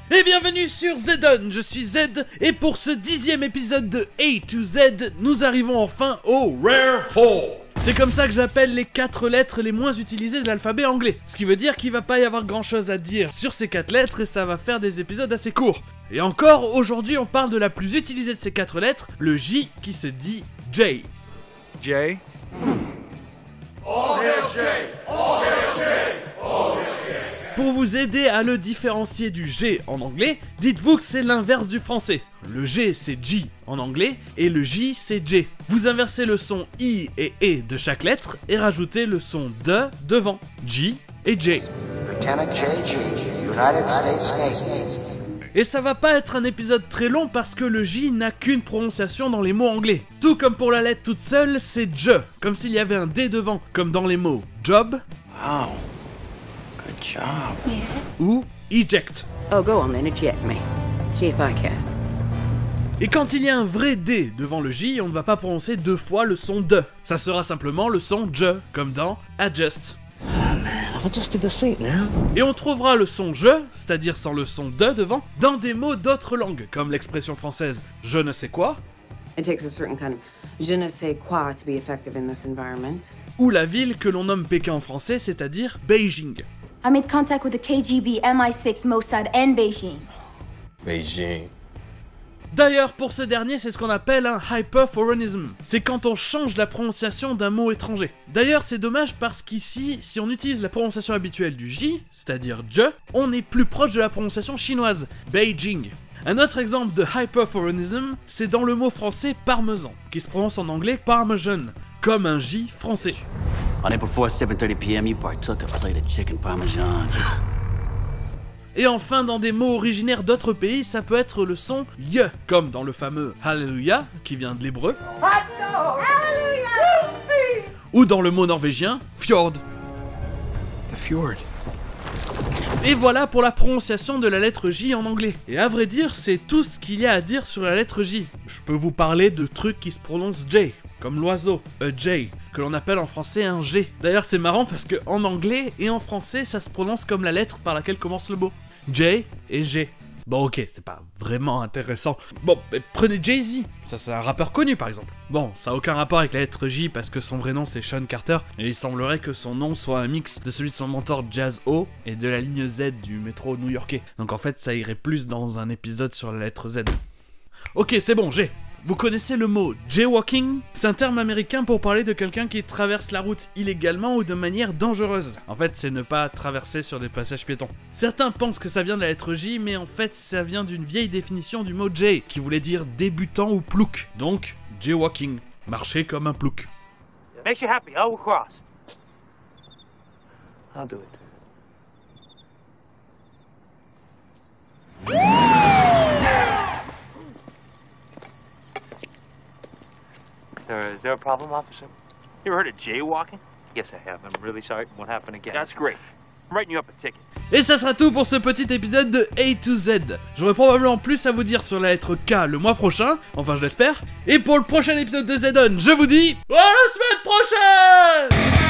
Et bienvenue sur Zedon, je suis Zed, et pour ce 10e épisode de A to Z, nous arrivons enfin au Rare 4. C'est comme ça que j'appelle les 4 lettres les moins utilisées de l'alphabet anglais. Ce qui veut dire qu'il va pas y avoir grand chose à dire sur ces 4 lettres et ça va faire des épisodes assez courts. Et encore, aujourd'hui on parle de la plus utilisée de ces 4 lettres, le J qui se dit J. J? All hail J! All hail J! All hail J! Pour vous aider à le différencier du G en anglais, dites-vous que c'est l'inverse du français. Le G c'est J en anglais et le J c'est J. Vous inversez le son I et E de chaque lettre et rajoutez le son de devant, J et J. Lieutenant J.G., United States Navy. Et ça va pas être un épisode très long parce que le J n'a qu'une prononciation dans les mots anglais. Tout comme pour la lettre toute seule, c'est J, comme s'il y avait un D devant, comme dans les mots job, Wow. Good job. ou eject. Oh, go on then, eject me. See if I can. Et quand il y a un vrai D devant le J, on ne va pas prononcer 2 fois le son de. Ça sera simplement le son J, comme dans adjust. I've adjusted the seat now. Et on trouvera le son je, c'est-à-dire sans le son de devant, dans des mots d'autres langues, comme l'expression française je ne sais quoi, It takes a certain kind of je ne sais quoi to be effective in this environment. ou la ville que l'on nomme Pékin en français, c'est-à-dire Beijing. I made contact with the KGB, MI6, Mossad, and Beijing. Beijing. D'ailleurs, pour ce dernier, c'est ce qu'on appelle un hyperforeignism. C'est quand on change la prononciation d'un mot étranger. D'ailleurs, c'est dommage parce qu'ici, si on utilise la prononciation habituelle du J, c'est-à-dire je, on est plus proche de la prononciation chinoise, Beijing. Un autre exemple de hyperforeignism, c'est dans le mot français parmesan, qui se prononce en anglais parmesan, comme un J français. On April 4th, 7:30 p.m., you partook a plate of chicken parmesan. Et enfin, dans des mots originaires d'autres pays, ça peut être le son ye, comme dans le fameux Hallelujah, qui vient de l'hébreu, ou dans le mot norvégien fjord. The fjord. Et voilà pour la prononciation de la lettre J en anglais. Et à vrai dire, c'est tout ce qu'il y a à dire sur la lettre J. Je peux vous parler de trucs qui se prononcent J, comme l'oiseau, a J, que l'on appelle en français un G. D'ailleurs, c'est marrant parce que en anglais et en français, ça se prononce comme la lettre par laquelle commence le mot. J et G. Bon ok, c'est pas vraiment intéressant. Bon, mais prenez Jay-Z, ça c'est un rappeur connu par exemple. Bon, ça a aucun rapport avec la lettre J parce que son vrai nom c'est Sean Carter, et il semblerait que son nom soit un mix de celui de son mentor Jazz O et de la ligne Z du métro new-yorkais. Donc en fait ça irait plus dans un épisode sur la lettre Z. Ok, c'est bon, G. Vous connaissez le mot jaywalking? C'est un terme américain pour parler de quelqu'un qui traverse la route illégalement ou de manière dangereuse. En fait, c'est ne pas traverser sur des passages piétons. Certains pensent que ça vient de la lettre J, mais en fait, ça vient d'une vieille définition du mot jay, qui voulait dire débutant ou plouc. Donc, jaywalking, marcher comme un plouc. Makes you happy, huh? We'll cross. I'll do it. Is there a problem, officer? You ever heard of jaywalking? Yes, I have. I'm really sorry. It won't happen again. That's great. I'm writing you up a ticket. Et ça sera tout pour ce petit épisode de A to Z. J'aurai probablement plus à vous dire sur la lettre K le mois prochain, enfin je l'espère. Et pour le prochain épisode de Zedon, je vous dis à la semaine prochaine!